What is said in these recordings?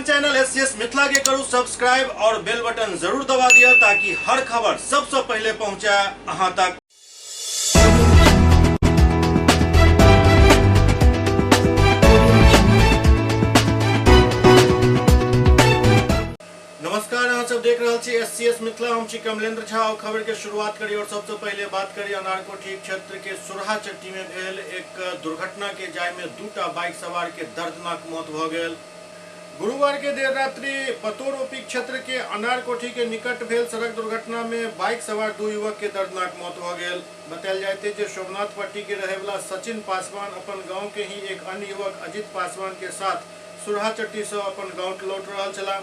अपन channel SCS Mithila के करू subscribe और बेल बटन जरूर दबा दिया ताकि हर खबर सबसे पहले पहुंचे अहां तक। नमस्कार, अहाँ सब देख रहे छी एससीएस मिथिला। हम छी कमलेंद्र झा और खबर के शुरुआत करी और सबसे पहले बात करी अनारकोठी क्षेत्र के सुरहाचट्टी में भेल एक दुर्घटना के जाय में दूटा बाइक सवार के दर्दनाक मौत भ गेल। गुरुवार के देर रात्रि पतोरोपी क्षेत्र के अनारकोठी के निकट भेल सड़क दुर्घटना में बाइक सवार दो युवक के दर्दनाक मौत भ गेल। बतायल जायते जे सोमनाथ पट्टी के रहे वाला सचिन पासवान अपन गांव के ही एक अन्य युवक अजित पासवान के साथ सुरहाचट्टी से अपन गांव लौट रहा छला।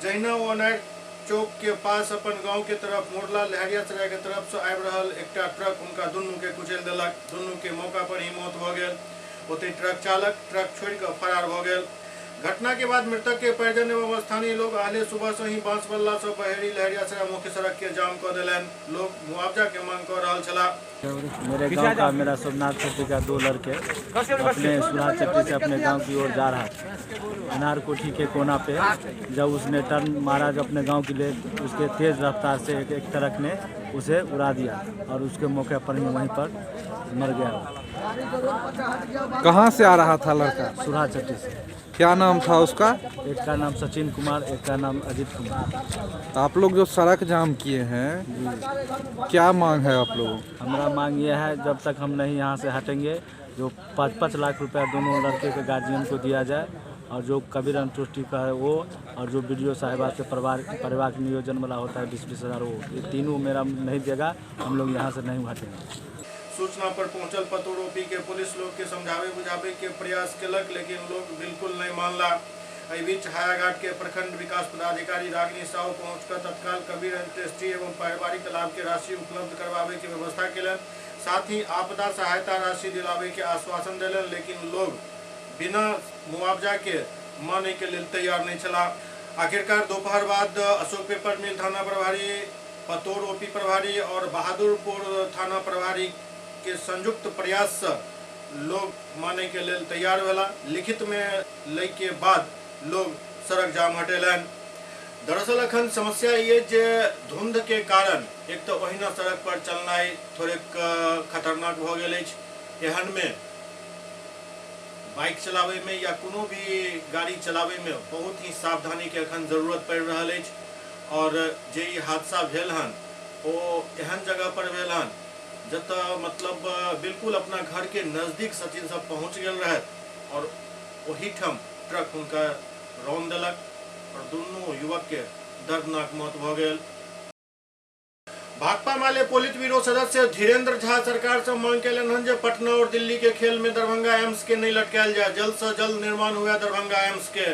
जहिना वो अनार चौक के पास अपन गांव के तरफ मोरला लहरियासराय के तरफ से आबि रहल एकटा ट्रक उनका दुनू के कुचल देलक। दुनू के मौका पर ही मौत भ गेल। ओतहि ट्रक चालक ट्रक छोड़ कर फरार भ गेल। घटना के बाद मृतक के परिजन एवं स्थानीय लोग आले सुबह से ही बांसबल्ला से बहेड़ी लहरियासराय मुख्य सड़क के जाम कर दिलन। लोग मुआवजा के मांग कर रहा छला। मेरे गांव का मेरा सोमनाथ चट्टी का दो लड़के अपने सुरहाचट्टी से अपने गांव की ओर जा रहा था। अनारकोठी के कोना पे जब उसने टर्न मारा जो अपने गांव के लिए, उसके तेज रफ्तार से एक ट्रक ने उसे उड़ा दिया और उसके मौके पर ही वहीं पर मर गया। कहाँ से आ रहा था लड़का? सुरहाचट्टी से। क्या नाम था उसका? एक का नाम सचिन कुमार, एक का नाम अजित कुमार। तो आप लोग जो सड़क जाम किए हैं, क्या मांग है आप लोगों? हमारा मांग ये है, जब तक हम नहीं यहाँ से हटेंगे, जो 5-5 लाख रुपया दोनों लड़के के गार्जियन को दिया जाए और जो कबीर अंतुष्टि का है वो, और जो बीडीओ साहिबा के परिवार के नियोजन वाला होता है 20-20 हज़ार, वो ये तीनों मेरा नहीं देगा। हम लोग यहाँ से नहीं हटेंगे। सूचना पर पहुंचल पतोरोपी के पुलिस लोग के समझावे बुझावे के प्रयास केलक, लेकिन लोग बिल्कुल नहीं मानला। एहि बीच हायाघाट के प्रखंड विकास पदाधिकारी रागिनी साहू पहुंचकर तत्काल कबीर अंत्येष्टि एवं पारिवारिक लाभ के राशि उपलब्ध करवावे की व्यवस्था केलन। साथ ही आपदा सहायता राशि दिलावे के आश्वासन दिलन, लेकिन लोग बिना मुआवजा के माने के लिए तैयार नहीं चला। आखिरकार दोपहर बाद अशोक पेपर मिल थाना प्रभारी, पतोरोपी प्रभारी और बहादुरपुर थाना प्रभारी के संयुक्त प्रयास से लोग माने के लिए तैयार भेला। लिखित में लय के बाद लोग सड़क जाम हटेलन। दरअसल अखन समस्या ये जे धुंध के कारण एक तो ओहिना सड़क पर चलनाई थोड़े खतरनाक भ गेल अछि। एहन में बाइक चलावे में या कोनो भी गाड़ी चलावे में बहुत ही सावधानी के अखन जरूरत पड़ रहा है। और जे ई हादसा भेल हन ओ एहन जगह पर भेल हन जत मतलब बिल्कुल अपना घर के नजदीक सचिन सब पहुंच गए रहे और वही ठम ट्रक उनका रौन देलक और दोनों युवक के दर्दनाक मौत भ गेल। भाकपा माले पोलित ब्यूरो सदस्य धीरेन्द्र झा सरकार से मांग केलन हन जे पटना और दिल्ली के खेल में दरभंगा एम्स के नहीं लटकायल जाए, जल्द से जल्द निर्माण हुआ दरभंगा एम्स के।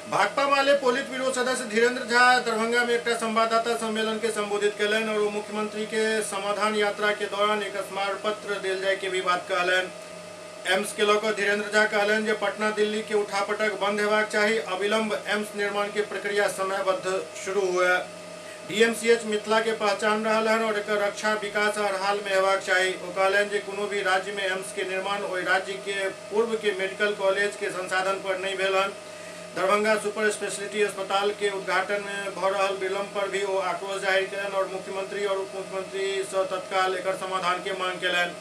भाकपा माले पोलित ब्यूरो सदस्य धीरेन्द्र झा दरभंगा में एक संवाददाता सम्मेलन के संबोधित कलन और मुख्यमंत्री के समाधान यात्रा के दौरान एक स्मारक पत्र दिल जाए के भी बात कहलन। एम्स के लोग धीरेन्द्र झा कहलन जे पटना दिल्ली के उठापटक बंद हेबाक चाही, अविलंब एम्स निर्माण के प्रक्रिया समयबद्ध शुरू हुए। डीएमसीएच मिथिला के पहचान रहा है और एक रक्षा विकास हर हाल में हेबाक चाही। वो कहलन जे कोनो भी राज्य में एम्स के निर्माण ओहि राज्य के पूर्व के मेडिकल कॉलेज के संसाधन पर नहीं भेल हन। दरभंगा सुपर स्पेशलिटी अस्पताल के उद्घाटन में भ रहल विलम्ब पर भी वो आक्रोश जाहिर कलन और मुख्यमंत्री और उप मुख्यमंत्री से तत्काल एक समाधान के मांग कलन।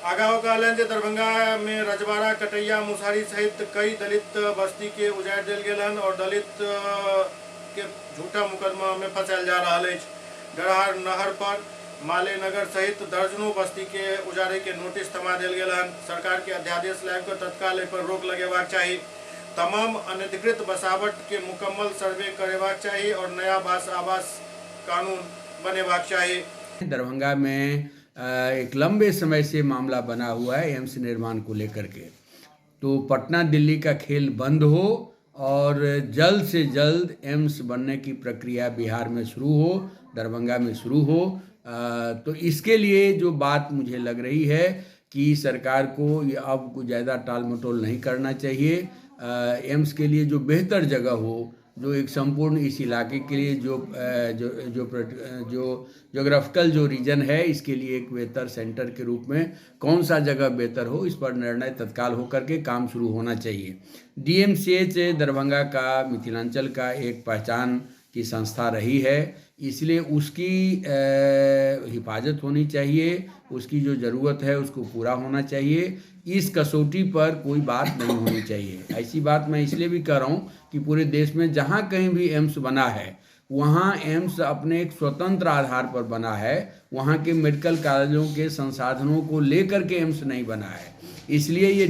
आगा वो कहलन जे दरभंगा में रजवाड़ा, कटैया, मुसहरी सहित कई दलित बस्ती के उजाड़ दिल गेल और दलित के झूठा मुकदमा में फंसायल जा रहा है। डरहार नहर पर माले नगर सहित दर्जनों बस्ती के उजाड़े के नोटिस थमा दिल गेल। सरकार के अध्यादेश लायक को तत्काल पर रोक लगेबाक चाही। तमाम अनधिकृत बसावट के मुकम्मल सर्वे करेबाक चाहिए और नया आवास कानून बनेबाक चाहिए। दरभंगा में एक लंबे समय से मामला बना हुआ है एम्स निर्माण को लेकर के, तो पटना दिल्ली का खेल बंद हो और जल्द से जल्द एम्स बनने की प्रक्रिया बिहार में शुरू हो, दरभंगा में शुरू हो। तो इसके लिए जो बात मुझे लग रही है कि सरकार को ये अब ज़्यादा टाल मटोल नहीं करना चाहिए। एम्स के लिए जो बेहतर जगह हो जो एक संपूर्ण इस इलाके के लिए जो जोग्राफिकल जो रीजन है इसके लिए एक बेहतर सेंटर के रूप में कौन सा जगह बेहतर हो, इस पर निर्णय तत्काल होकर के काम शुरू होना चाहिए। DMCH दरभंगा का मिथिलांचल का एक पहचान की संस्था रही है, इसलिए उसकी हिफाजत होनी चाहिए, उसकी जो ज़रूरत है उसको पूरा होना चाहिए। इस कसौटी पर कोई बात नहीं होनी चाहिए। ऐसी बात मैं इसलिए भी कह रहा हूँ कि पूरे देश में जहाँ कहीं भी एम्स बना है वहाँ एम्स अपने एक स्वतंत्र आधार पर बना है, वहाँ के मेडिकल कॉलेजों के संसाधनों को लेकर के एम्स नहीं बना है। इसलिए ये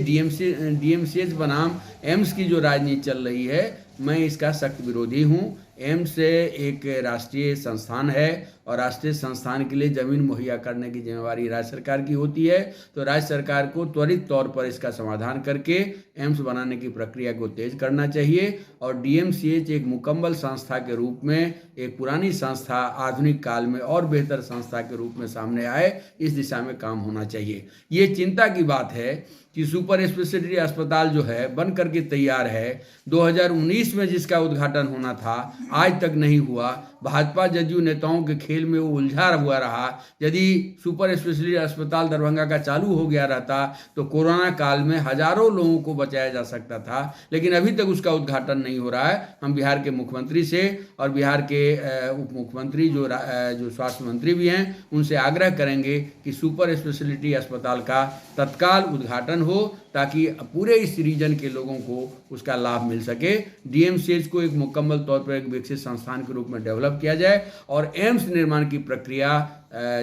DMCH बनाम एम्स की जो राजनीति चल रही है, मैं इसका सख्त विरोधी हूँ। एम्स एक राष्ट्रीय संस्थान है और राष्ट्रीय संस्थान के लिए ज़मीन मुहैया करने की जिम्मेवारी राज्य सरकार की होती है, तो राज्य सरकार को त्वरित तौर पर इसका समाधान करके एम्स बनाने की प्रक्रिया को तेज करना चाहिए और DMCH एक मुकम्मल संस्था के रूप में, एक पुरानी संस्था आधुनिक काल में और बेहतर संस्था के रूप में सामने आए, इस दिशा में काम होना चाहिए। ये चिंता की बात है कि सुपर स्पेशलिटी अस्पताल जो है बन करके तैयार है, 2019 में जिसका उद्घाटन होना था आज तक नहीं हुआ। भाजपा जदयू नेताओं के खेल में वो उलझा हुआ रहा। यदि सुपर स्पेशलिटी अस्पताल दरभंगा का चालू हो गया रहता तो कोरोना काल में हजारों लोगों को बचाया जा सकता था, लेकिन अभी तक उसका उद्घाटन नहीं हो रहा है। हम बिहार के मुख्यमंत्री से और बिहार के उप मुख्यमंत्री जो स्वास्थ्य मंत्री भी हैं उनसे आग्रह करेंगे कि सुपर स्पेशलिटी अस्पताल का तत्काल उद्घाटन हो ताकि पूरे इस रीजन के लोगों को उसका लाभ मिल सके। DMCH को एक मुकम्मल तौर पर एक विकसित संस्थान के रूप में डेवलप किया जाए और एम्स निर्माण की प्रक्रिया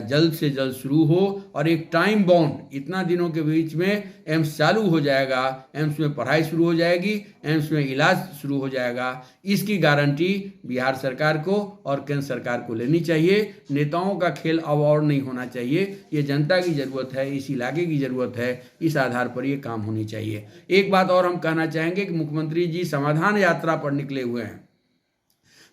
जल्द से जल्द शुरू हो और एक टाइम बाउंड, इतना दिनों के बीच में एम्स चालू हो जाएगा, एम्स में पढ़ाई शुरू हो जाएगी, एम्स में इलाज शुरू हो जाएगा, इसकी गारंटी बिहार सरकार को और केंद्र सरकार को लेनी चाहिए। नेताओं का खेल अब और नहीं होना चाहिए। ये जनता की ज़रूरत है, इस इलाके की ज़रूरत है, इस आधार पर ये काम होनी चाहिए। एक बात और हम कहना चाहेंगे कि मुख्यमंत्री जी समाधान यात्रा पर निकले हुए हैं,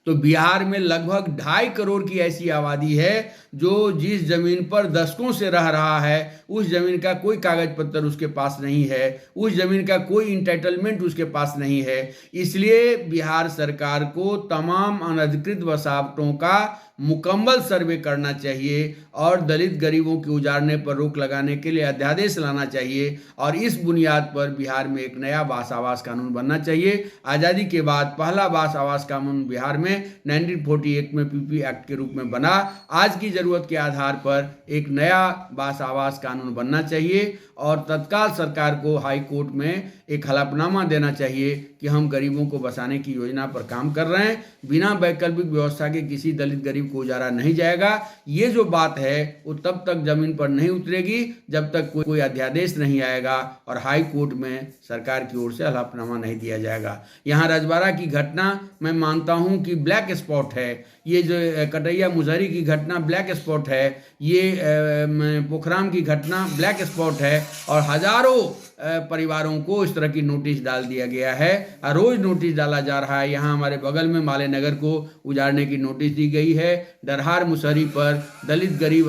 तो बिहार में लगभग 2.5 करोड़ की ऐसी आबादी है जो जिस जमीन पर दशकों से रह रहा है उस जमीन का कोई कागज पत्र उसके पास नहीं है, उस जमीन का कोई इंटाइटलमेंट उसके पास नहीं है। इसलिए बिहार सरकार को तमाम अनधिकृत बसावटों का मुकम्मल सर्वे करना चाहिए और दलित गरीबों के उजाड़ने पर रोक लगाने के लिए अध्यादेश लाना चाहिए और इस बुनियाद पर बिहार में एक नया बास आवास कानून बनना चाहिए। आज़ादी के बाद पहला बास आवास कानून बिहार में 1948 में PP एक्ट के रूप में बना। आज की ज़रूरत के आधार पर एक नया बास आवास कानून बनना चाहिए और तत्काल सरकार को हाई कोर्ट में एक हलफनामा देना चाहिए कि हम गरीबों को बसाने की योजना पर काम कर रहे हैं। बिना वैकल्पिक व्यवस्था के किसी दलित गरीब को उजाड़ा नहीं जाएगा। ये जो बात है वो तब तक जमीन पर नहीं उतरेगी जब तक कोई अध्यादेश नहीं आएगा और हाई कोर्ट में सरकार की ओर से हलफनामा नहीं दिया जाएगा। यहाँ रजवाड़ा की घटना मैं मानता हूँ कि ब्लैक स्पॉट है, ये जो कटैया मुजहरी की घटना ब्लैक स्पॉट है, ये पोखराम की घटना ब्लैक स्पॉट है और हजारों परिवारों को इस तरह की नोटिस डाल दिया गया है। रोज नोटिस डाला जा रहा है। यहाँ हमारे बगल में माले नगर को उजाड़ने की नोटिस दी गई है। डरहार मुसहरी पर दलित गरीब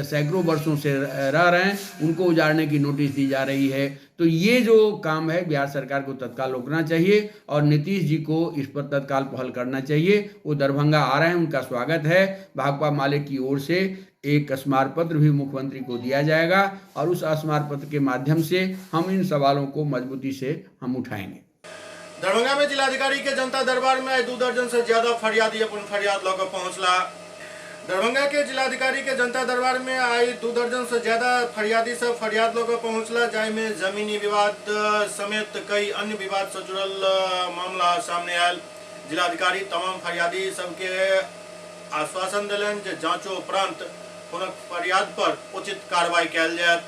सैकड़ों वर्षों से रह रहे हैं, उनको उजाड़ने की नोटिस दी जा रही है। तो ये जो काम है बिहार सरकार को तत्काल रोकना चाहिए और नीतीश जी को इस पर तत्काल पहल करना चाहिए। वो दरभंगा आ रहे हैं, उनका स्वागत है। भाकपा माले की ओर से एक स्मारक पत्र भी मुख्यमंत्री को दिया जाएगा और उस स्मारक पत्र के माध्यम से हम इन सवालों को मजबूती से हम उठाएंगे। दरभंगा में जिलाधिकारी के जनता दरबार में 2 दर्जन से ज्यादा फरियादी अपन फरियाद लेकर पहुंचला। दरभंगा के जिलाधिकारी के जनता दरबार में आई 2 दर्जन से ज्यादा फरियादी सब फरियाद लेकर पहुंचला, जाहिमे जमीनी विवाद समेत कई अन्य विवाद से जुड़ल मामला सामने आयल। जिलाधिकारी तमाम फरियादी सबके आश्वासन दिलन जे जांचो उपरांत हुनक फरियाद पर उचित कार्रवाई कयल जायत।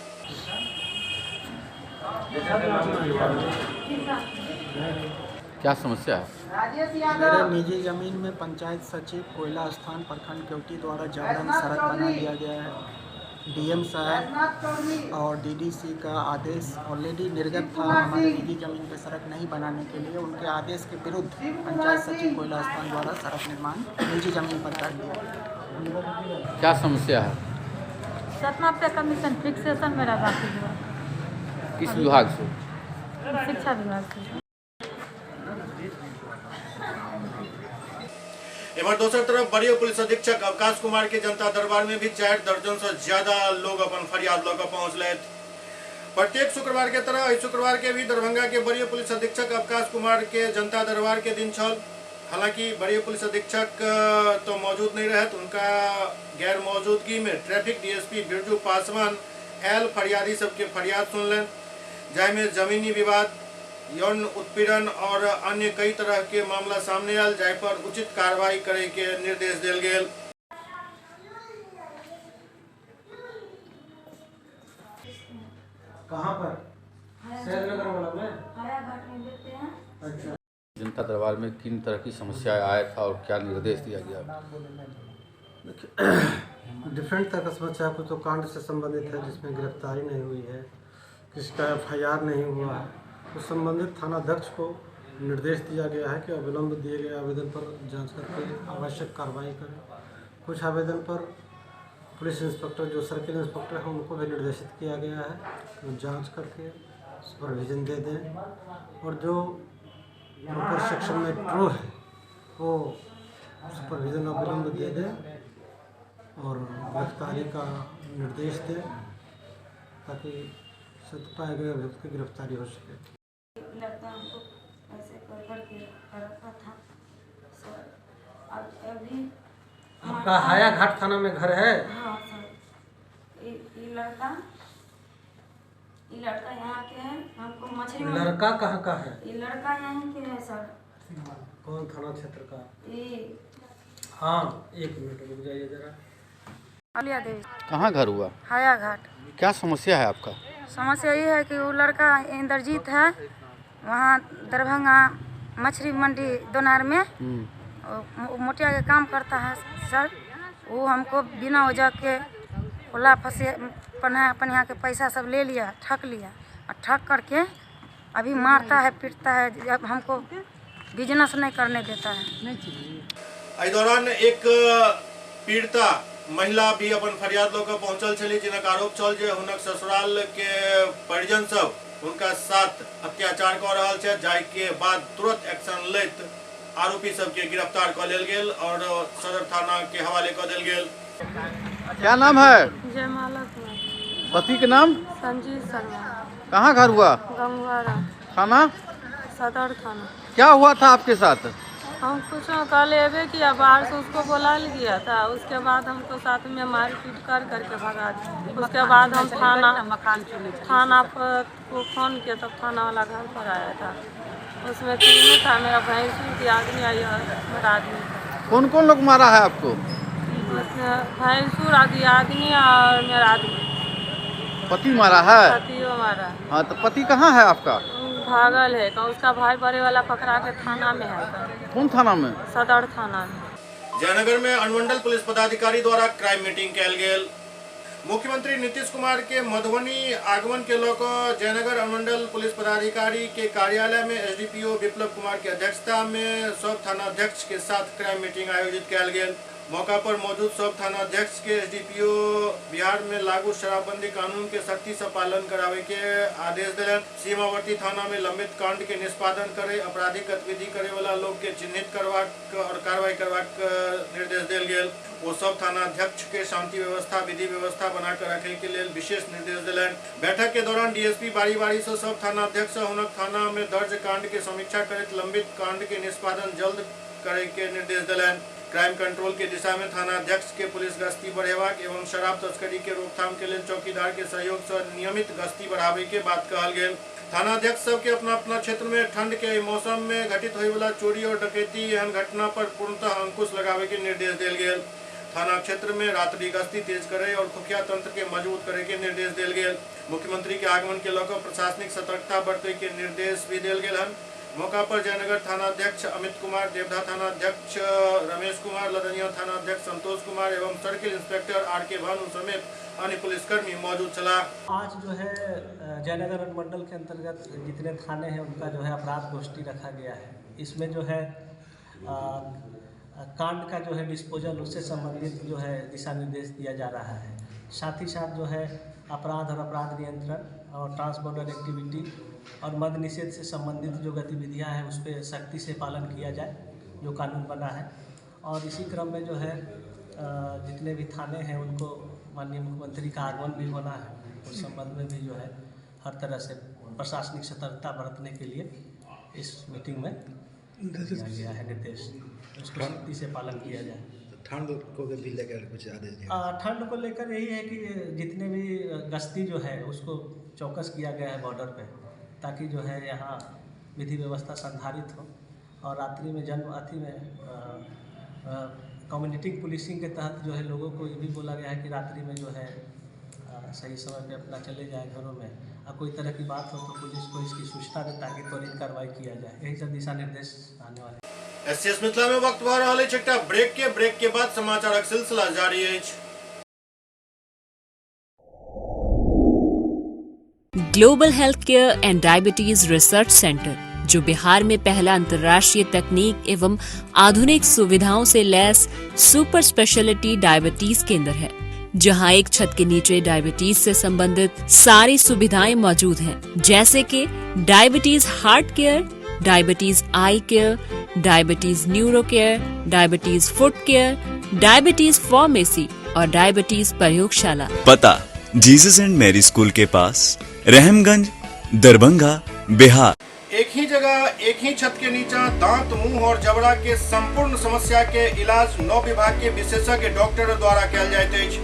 क्या समस्या है? मेरे निजी जमीन में पंचायत सचिव कोयला स्थान प्रखंड केवटी द्वारा जबरन सड़क बना दिया गया है। DM साहब और DDC का आदेश ऑलरेडी निर्गत था हमारे निजी जमीन पे सड़क नहीं बनाने के लिए। उनके आदेश के विरुद्ध पंचायत सचिव कोयला स्थान द्वारा सड़क निर्माण निजी जमीन पर कर दिया। क्या समस्या है? सतना पे कमीशन फिक्सेशन मेरा बाकी हुआ। किस विभाग से? शिक्षा विभाग से। इधर दूसरी तरफ वरीय पुलिस अधीक्षक अवकाश कुमार के जनता दरबार में भी 4 दर्जन से ज्यादा लोग अपन फरियाद लेकर पहुंचले। प्रत्येक शुक्रवार के तरह इस शुक्रवार के भी दरभंगा के वरीय पुलिस अधीक्षक अवकाश कुमार के जनता दरबार के दिन छल। हालांकि वरीय पुलिस अधीक्षक तो मौजूद नहीं रहे, तो उनका गैर मौजूदगी में traffic DSP Birju Paswan L फरियादी सबके फरियाद सुनलें, जाहिमे जमीनी विवाद, यौन उत्पीड़न और अन्य कई तरह के मामला सामने आयल, जाहि पर उचित कार्रवाई करे के निर्देश दिल गेल। कहाँ पर? शहरनगर वाला में? अच्छा। जनता दरबार में किन तरह की समस्याएं आया था और क्या निर्देश दिया गया? डिफरेंट तरह का समस्या, कुछ तो कांड से संबंधित है जिसमें गिरफ्तारी नहीं हुई है, किसका FIR नहीं हुआ है, तो संबंधित थानाध्यक्ष को निर्देश दिया गया है कि अविलंब दिए गए आवेदन पर जांच करके आवश्यक कार्रवाई करें। कुछ आवेदन पर पुलिस इंस्पेक्टर जो सर्किल इंस्पेक्टर हैं उनको भी निर्देशित किया गया है कि जांच करके सुपरविजन दे दें, और जो ऊपर सेक्शन में ट्रू है वो सुपरविजन अविलंब दे दें और गिरफ्तारी का निर्देश दें ताकि सत्य पाए गए अभियुक्त की गिरफ्तारी हो सके। लड़का हमको ऐसे करके रखा था सर। अब अभी आपका हाया घाट थाना में घर है? हाँ सर। ये लड़का यहाँ के है, हमको मछली। लड़का कहाँ का है? ये लड़का यहाँ के है सर। कौन थाना क्षेत्र का? ये हाँ, एक मिनट रुक जाइए जरा। अलिया देवी। कहाँ घर हुआ? हाया घाट। क्या समस्या है आपका? समस्या ये है कि वो लड़का इंद्रजीत है, वहाँ दरभंगा मछली मंडी दोनार में मोटिया के काम करता है सर। वो हमको बिना वजह के खुला फंसे पनिया के पैसा सब ले लिया, ठग लिया, और ठग करके अभी मारता है, पीटता है, जब हमको बिजनेस नहीं करने देता है। इस दौरान एक पीड़िता महिला भी अपन फरियाद लेकर पहुंचल छली, जिनक आरोप छल जे हुनक ससुराल के परिजन सब उनका साथ अत्याचार कर रहा है, जाय के बाद तुरंत एक्शन लेत आरोपी सबके गिरफ्तार कर लेल गेल और सदर थाना के हवाले कर दिल गेल। क्या नाम है? जयमाला। पति के नाम? संजीव शर्मा। कहाँ घर हुआ? गंगवारा। थाना? सदर थाना। क्या हुआ था आपके साथ? हम कुछ कल एवे किया, बाहर से उसको बुला लिया था, उसके बाद हमको साथ में मारपीट कर करके भगा दिया। उसके बाद हम थाना पर को फ़ोन किया, तब थाना वाला घर पर आया था। उसमें तीनों था, मेरा भैंसुर की आदमी आई और मेरा आदमी था। कौन कौन लोग मारा है आपको? उसमें भैंसुर आदि आदमी और मेरा आदमी। पति मारा है? पतियों मारा। हाँ, तो पति कहाँ है आपका? भागल है, उसका भाई बड़े वाला पकड़ा के थाना में है। कौन थाना में? सदर थाना में। जयनगर में अनुमंडल पुलिस पदाधिकारी द्वारा क्राइम मीटिंग कैल गेल। मुख्यमंत्री नीतीश कुमार के मधुबनी आगमन के लेकर जयनगर अनुमंडल पुलिस पदाधिकारी के कार्यालय में SDPO विप्लव कुमार की अध्यक्षता में सब थानाध्यक्ष के साथ क्राइम मीटिंग आयोजित कैल गेल। मौका पर मौजूद सब थानाध्यक्ष के SDPO बिहार में लागू शराबबंदी कानून के सख्ती से पालन करावे के आदेश दिलन। सीमावर्ती थाना में लंबित कांड के निष्पादन करे, आपराधिक गतिविधि करे वाला लोग के चिन्हित करवाक और कार्रवाई करवाक निर्देश दिल गेल। वो सब थानाध्यक्ष के शांति व्यवस्था विधि व्यवस्था बनाकर रखे के लिए विशेष निर्देश दिलन। बैठक के दौरान DSP बारी बारी से सब थानाध्यक्ष हुनक थाना में दर्ज कांड के समीक्षा करते लंबित कांड के निष्पादन जल्द करे के निर्देश दिलन। क्राइम कंट्रोल के दिशा में थानाध्यक्ष के पुलिस गश्ती बढ़ेबाक एवं शराब तस्करी के रोकथाम के लिए चौकीदार के सहयोग से नियमित गश्ती बढ़ावे के बात कहल गेल। थानाध्यक्ष सबके अपना अपना क्षेत्र में ठंड के मौसम में घटित होने वाला चोरी और डकैती एहन घटना पर पूर्णतः अंकुश लगावे के निर्देश दिल गेल। थाना क्षेत्र में रात्रि गश्ती तेज करे और खुफिया तंत्र के मजबूत करे के निर्देश दिल गेल। मुख्यमंत्री के आगमन के लेकर प्रशासनिक सतर्कता बरते के निर्देश भी दिल गेल। मौका पर जयनगर थानाध्यक्ष अमित कुमार, देवधा थानाध्यक्ष रमेश कुमार, लदनिया थानाध्यक्ष संतोष कुमार एवं सर्किल इंस्पेक्टर RK भानु समेत अन्य पुलिसकर्मी मौजूद चला। आज जो है जयनगर अनुमंडल के अंतर्गत जितने थाने हैं उनका जो है अपराध गोष्ठी रखा गया है। इसमें जो है कांड का जो है डिस्पोजल उससे संबंधित जो है दिशा निर्देश दिया जा रहा है। साथ ही साथ जो है अपराध और अपराध नियंत्रण और ट्रांसबॉर्डर एक्टिविटी और मद्य निषेध से संबंधित जो गतिविधियां हैं उस पर सख्ती से पालन किया जाए जो कानून बना है। और इसी क्रम में जो है जितने भी थाने हैं उनको माननीय मुख्यमंत्री का आगमन भी होना है, उस संबंध में भी जो है हर तरह से प्रशासनिक सतर्कता बरतने के लिए इस मीटिंग में दिया गया है निर्देश, उसको सख्ती से पालन किया जाए। ठंड को भी लेकर कुछ आदेश दिए? ठंड को लेकर यही है कि जितने भी गश्ती जो है उसको चौकस किया गया है बॉर्डर पे, ताकि जो है यहाँ विधि व्यवस्था संधारित हो और रात्रि में कम्युनिटी पुलिसिंग के तहत जो है लोगों को ये भी बोला गया है कि रात्रि में जो है सही समय पे अपना चले जाए घरों में, और कोई तरह की बात हो तो पुलिस को इसकी सूचना दें ताकि त्वरित कार्रवाई किया जाए। यही सब दिशा निर्देश आने वाले। एससीएस मिथिला में वक्त भर रहा छठा ब्रेक के बाद समाचारक सिलसिला जारी है। Global health care and diabetes research centre, जो बिहार में पहला अंतर्राष्ट्रीय तकनीक एवं आधुनिक सुविधाओं से लैस सुपर स्पेशलिटी डायबिटीज केंद्र है, जहां एक छत के नीचे डायबिटीज से संबंधित सारी सुविधाएं मौजूद हैं, जैसे कि diabetes heart care, diabetes eye care, diabetes neuro care, diabetes foot care, diabetes pharmacy और डायबिटीज प्रयोगशाला। पता जीसस एंड मैरी स्कूल के पास, रहमगंज, दरभंगा, बिहार। एक ही जगह एक ही छत के नीचे दांत, मुंह और जबड़ा के संपूर्ण समस्या के इलाज 9 विभाग के विशेषज्ञ डॉक्टर द्वारा कयल जाइत अछि।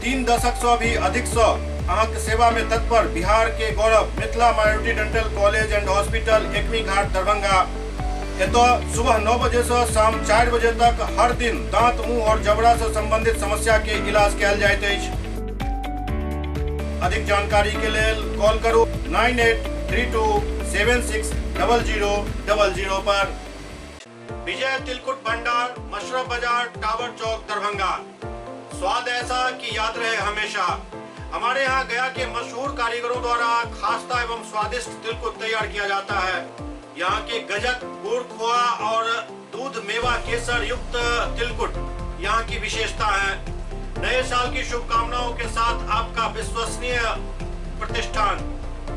3 दशक से भी अधिक से अहाँक सेवा में तत्पर बिहार के गौरव Mithila minority dental college and hospital, Ekmi Ghat, Darbhanga. एतो सुबह 9 बजे से शाम 4 बजे तक हर दिन दांत, मुंह और जबड़ा से संबंधित समस्या के इलाज कयल जाइत अछि। अधिक जानकारी के लिए कॉल करो 9832760000 पर। विजय तिलकुट भंडार, मशरफ बाजार, टावर चौक, दरभंगा। स्वाद ऐसा कि याद रहे हमेशा। हमारे यहाँ गया के मशहूर कारीगरों द्वारा खास्ता एवं स्वादिष्ट तिलकुट तैयार किया जाता है। यहाँ के गजक, गुड़, खोआ और दूध मेवा केसर युक्त तिलकुट यहाँ की विशेषता है। नए साल की शुभकामनाओं के साथ आपका विश्वसनीय प्रतिष्ठान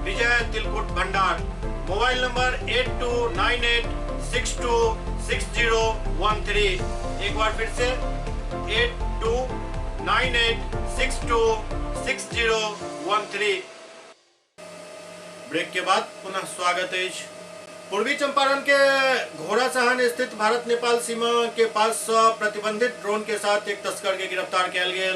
विजय तिलकुट भंडार। Mobile number 8298626013। एक बार फिर से 8298626013। ब्रेक के बाद पुनः स्वागत है। पूर्वी चंपारण के घोड़ासहन स्थित भारत नेपाल सीमा के पास प्रतिबंधित ड्रोन के साथ एक तस्कर के गिरफ्तार किया गया।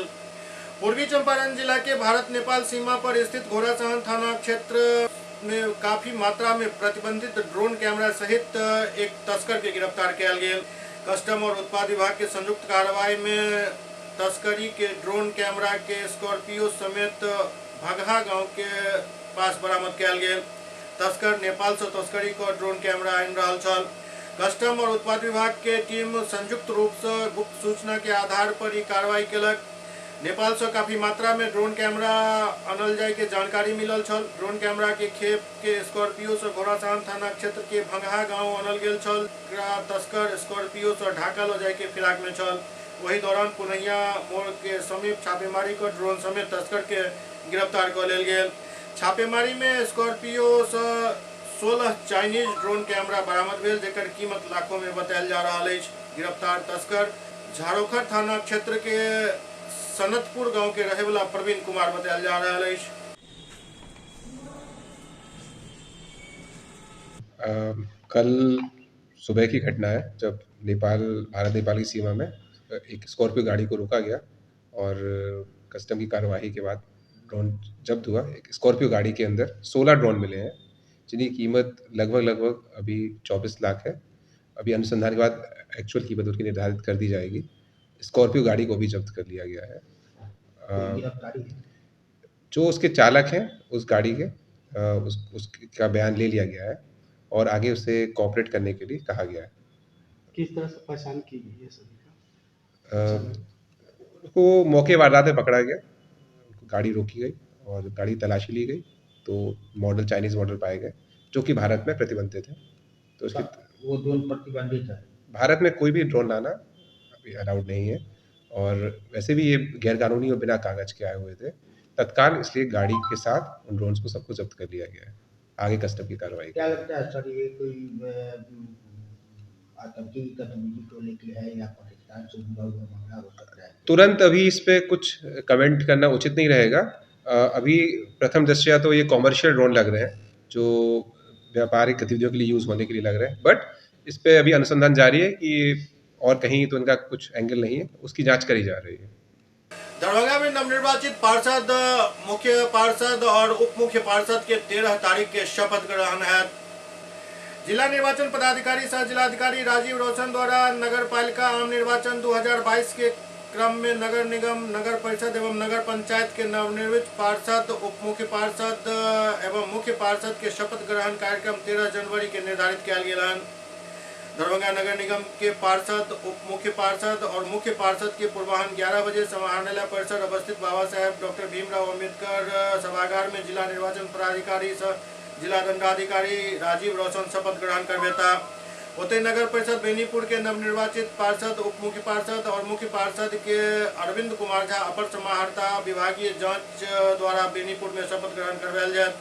पूर्वी चंपारण जिला के भारत नेपाल सीमा पर स्थित घोड़ासहन थाना क्षेत्र में काफी मात्रा में प्रतिबंधित ड्रोन कैमरा सहित एक तस्कर के गिरफ्तार किया गया। कस्टम और उत्पाद विभाग के संयुक्त कार्रवाई में तस्करी के ड्रोन कैमरा के स्कॉर्पियो समेत भगहा गांव के पास बरामद किया गया। तस्कर नेपाल से तस्करी को ड्रोन कैमरा आनि रहल छल। कस्टम और उत्पाद विभाग के टीम संयुक्त रूप से गुप्त सूचना के आधार पर ही कार्रवाई केलक। नेपाल से काफी मात्रा में ड्रोन कैमरा आनल जाय के जानकारी मिलल छल। ड्रोन कैमरा के खेप के स्कॉर्पियो से घोड़ासहन थाना क्षेत्र के भंगहा गांव आनल गेल छल। तस्कर स्कॉर्पियो से ढाका ले जाय के फिराक में छल। वही दौरान पुनैया मोड़ के समीप छापेमारी कर ड्रोन समेत तस्कर के गिरफ्तार कर लेल गेल। छापेमारी में स्कॉर्पियो से 16 चाइनीज ड्रोन कैमरा बरामद भेल, जेकर कीमत लाखों में बतायल जा रहा है। गिरफ्तार तस्कर झारोखर थाना क्षेत्र के सनतपुर गांव के रहे वाला प्रवीण कुमार बतायल जा रहा है। कल सुबह की घटना है जब भारत नेपाल की सीमा में एक स्कॉर्पियो गाड़ी को रोका गया और कस्टम की कार्यवाही के बाद ड्रोन जब्त हुआ। एक स्कॉर्पियो गाड़ी के अंदर 16 ड्रोन मिले हैं, जिनकी कीमत लगभग अभी 24 लाख है। अभी अनुसंधान के बाद एक्चुअल कीमत उसकी निर्धारित कर दी जाएगी। स्कॉर्पियो गाड़ी को भी जब्त कर लिया गया है। जो उसके चालक हैं उस गाड़ी के उसका बयान ले लिया गया है और आगे उसे कोऑपरेट करने के लिए कहा गया है। किस तरह से पहचान की गई है सभी का? उसको मौके वारदात में पकड़ा गया, गाड़ी रोकी गई और गाड़ी तलाशी ली गई तो चाइनीज मॉडल पाए गए जो कि भारत में प्रतिबंधित है। तो उसके वो ड्रोन प्रतिबंधित है। भारत में कोई भी ड्रोन लाना अभी अलाउड नहीं है और वैसे भी ये गैरकानूनी और बिना कागज के आए हुए थे तत्काल, इसलिए गाड़ी के साथ उन ड्रोन्स को सबको जब्त कर लिया गया है। आगे कस्टम की कार्रवाई। क्या लगता है सर, ये कोई आतंकी गतिविधि को लेकर है या पाकिस्तान से जुड़ा हुआ मामला हो सकता है? तुरंत अभी इस पे कुछ कमेंट करना उचित नहीं रहेगा। अभी प्रथम दृष्टया तो ये कॉमर्शियल ड्रोन लग रहे हैं जो व्यापारिक गतिविधियों के लिए यूज़ होने के लिए लग रहे हैं, बट इस पे अभी अनुसंधान जारी है कि और कहीं तो इनका कुछ एंगल नहीं है, उसकी जांच करी जा रही है। दरभंगा में नवनिर्वाचित पार्षद, मुख्य पार्षद और उप मुख्य पार्षद के 13 तारीख के शपथ ग्रहण है। जिला निर्वाचन पदाधिकारी सह जिलाधिकारी राजीव रोशन द्वारा नगर पालिका आम निर्वाचन 2022 के क्रम में नगर निगम, नगर परिषद एवं नगर पंचायत के नवनिर्वाचित पार्षद, उप मुख्य पार्षद एवं मुख्य पार्षद के शपथ ग्रहण कार्यक्रम 13 जनवरी के निर्धारित किया गया है। दरभंगा नगर निगम के पार्षद, उप मुख्य पार्षद और मुख्य पार्षद के पूर्वाह्न 11 बजे समाहरणालय परिसर अवस्थित बाबा साहेब डॉक्टर भीमराव अम्बेडकर सभागार में जिला निर्वाचन पदाधिकारी सह जिला दंडाधिकारी राजीव रोशन शपथ ग्रहण करवेता। ओते नगर परिषद बेनीपुर के नवनिर्वाचित पार्षद, उप मुख्य पार्षद और मुख्य पार्षद के अरविंद कुमार झा अपर समाहर्ता विभागीय जांच द्वारा बेनीपुर में शपथ ग्रहण करवायल जाए।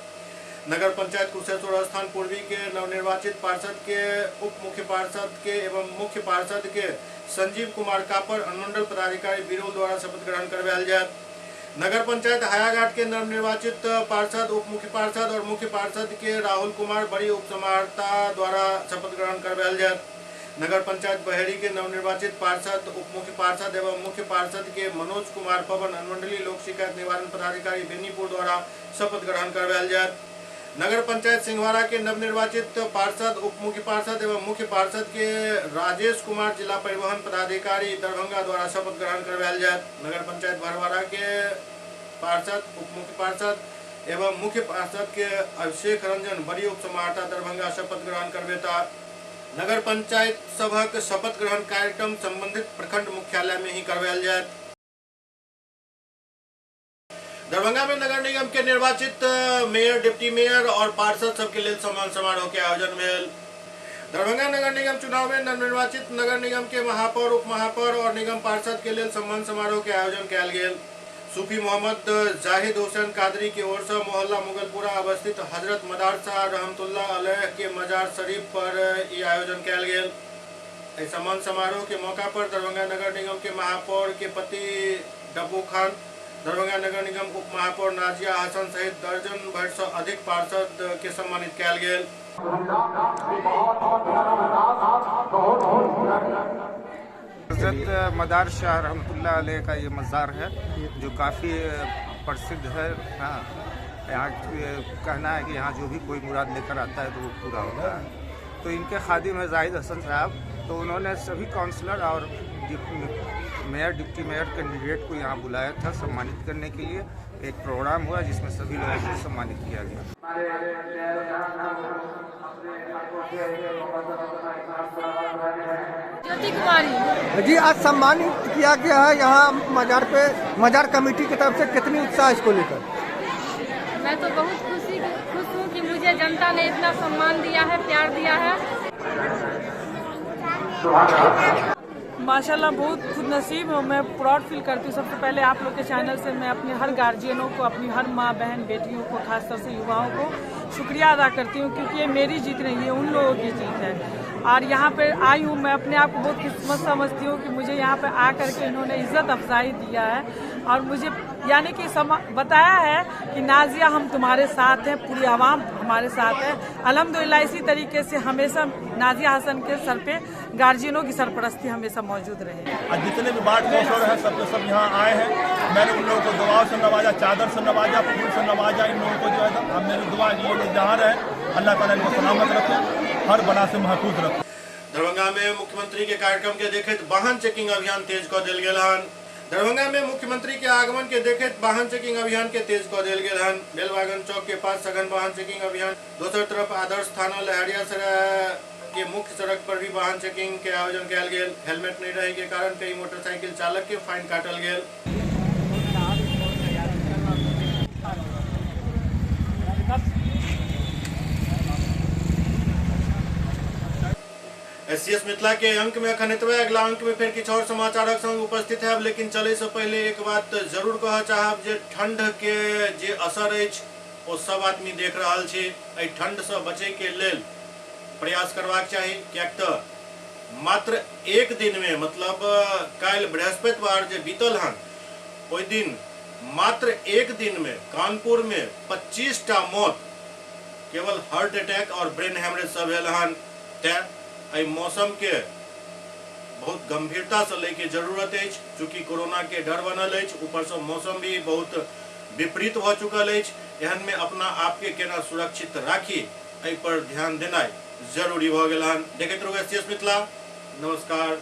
नगर पंचायत कुशेश्वर स्थान पूर्वी के नवनिर्वाचित पार्षद के, उप मुख्य पार्षद के एवं मुख्य पार्षद के संजीव कुमार कापर अनुमंडल पदाधिकारी बिरोल द्वारा शपथ ग्रहण करवायल जाए। नगर पंचायत हायाघाट के नवनिर्वाचित पार्षद, उप मुख्य पार्षद और मुख्य पार्षद के राहुल कुमार बड़ी उप समाहर्ता द्वारा शपथ ग्रहण करवायल जाए। नगर पंचायत बहेड़ी के नवनिर्वाचित पार्षद, उप मुख्य पार्षद एवं मुख्य पार्षद के मनोज कुमार पवन अनुमंडलीय लोक शिकायत निवारण पदाधिकारी बेनीपुर द्वारा शपथ ग्रहण करवायल जाए। नगर पंचायत सिंहवाड़ा के नवनिर्वाचित पार्षद, उप मुख्य पार्षद एवं मुख्य पार्षद के राजेश कुमार जिला परिवहन पदाधिकारी दरभंगा द्वारा शपथ ग्रहण करवायल जाए। नगर पंचायत भरवाड़ा के पार्षद, उप मुख्य पार्षद एवं मुख्य पार्षद के अभिषेक रंजन बड़ी उप समाहर्ता दरभंगा शपथ ग्रहण करवेता। नगर पंचायत सभक शपथ ग्रहण कार्यक्रम संबंधित प्रखंड मुख्यालय में ही करवायल जाए। दरभंगा में नगर निगम के निर्वाचित मेयर, डिप्टी मेयर और पार्षद सबके लिए सम्मान समारोह के आयोजन भेल। दरभंगा नगर निगम चुनाव में नवनिर्वाचित नगर निगम के महापौर, उप महापौर और निगम पार्षद के लिए सम्मान समारोह के आयोजन किया गया। सूफी मोहम्मद जाहिद हुसैन कादरी की ओर से मोहल्ला मुगलपुरा अवस्थित हजरत मदारसा रहमतुल्लाह अलैह के मजार शरीफ पर ये आयोजन किया गया। सम्मान समारोह के मौका पर दरभंगा नगर निगम के महापौर के पति डब्बू खान, दरभंगा नगर निगम उप महापौर नाजिया हसन सहित दर्जन भर से अधिक पार्षद के सम्मानित किया गया। हज़रत मदार शाह रहमतुल्लाह अलैह का ये मज़ार है जो काफ़ी प्रसिद्ध है। हाँ, यहाँ कहना है कि यहाँ जो भी कोई मुराद लेकर आता है तो वो पूरा होता है। तो इनके खादिम है जाहिद हसन साहब, तो उन्होंने सभी काउंसलर और मेयर, डिप्टी मेयर कैंडिडेट को यहाँ बुलाया था सम्मानित करने के लिए। एक प्रोग्राम हुआ जिसमें सभी लोगों को सम्मानित किया गया। ज्योति कुमारी जी, आज सम्मानित किया गया है यहाँ मजार पे। मजार कमेटी की तरफ से कितनी उत्साह इसको लेकर? मैं तो बहुत खुश हूँ कि मुझे जनता ने इतना सम्मान दिया है, प्यार दिया है। माशाल्लाह बहुत खुद नसीब हूँ, मैं प्राउड फील करती हूँ। सबसे पहले आप लोग के चैनल से मैं अपने हर गार्जियनों को, अपनी हर माँ बहन बेटियों को, खासतौर से युवाओं को शुक्रिया अदा करती हूँ, क्योंकि ये मेरी जीत नहीं है, उन लोगों की जीत है। और यहाँ पे आई हूँ, मैं अपने आप को बहुत किस्मत समझती हूँ कि मुझे यहाँ पे आकर के इन्होंने इज्जत अफजाई दिया है और मुझे यानी कि बताया है कि नाजिया हम तुम्हारे साथ हैं, पूरी आवाम हमारे साथ है। अल्हम्दुलिल्लाह इसी तरीके से हमेशा नाजिया हसन के सर पे गार्जियनों की सरपरस्ती हमेशा मौजूद रहे। आज जितने भी वार्ड काउंसलर हैं सब यहाँ आए हैं। मैंने उन लोगों को दुआओं से नवाजा, चादर से नवाजा, फूल से नवाजा। इन लोगों को जो है अब मेरी दुआ ये लोग जहाँ रहे अल्लाह ताला इनको सलामत रखे, हर बला से महफूज रखे। दरभंगा में मुख्यमंत्री के कार्यक्रम के देखते वाहन चेकिंग अभियान तेज कर दिल गया। दरभंगा में मुख्यमंत्री के आगमन के देखते वाहन चेकिंग अभियान के तेज कर दिल गया। बेलवागन चौक के पास सघन वाहन चेकिंग अभियान, दूसरी तरफ आदर्श थाना लहरिया सराय के मुख्य सड़क पर भी वाहन चेकिंग के आयोजन किया गया। हेलमेट नहीं रहे के कारण कई मोटरसाइकिल चालक के फाइन काटल गया। एससीएस मिथिला के अंक में अखनितवा अगला अंक में फिर किछु और समाचारक संग उपस्थित है। लेकिन चले से पहले एक बात जरूर कह चाहब जे ठंड के जे असर अछि ओ सब आदमी देख रहा है। ठंड से बचे के लेल प्रयास करवाक चाहिए, क्या तो मात्र एक दिन में मतलब कल बृहस्पतिवार जो बीतल हन ओहि दिन मात्र एक दिन में कानपुर में 25टा मौत केवल हार्ट अटैक और ब्रेन हेमरेज से भेल हन। तै मौसम के बहुत गंभीरता से लेके जरूरत है, चूँकि कोरोना के डर बनल है, ऊपर से मौसम भी बहुत विपरीत हो चुकल है। एहन में अपना आप के केना सुरक्षित राखी एहि पर ध्यान देना जरूरी भ गेल हन। देखैत रहू एसएस मिथिला। नमस्कार।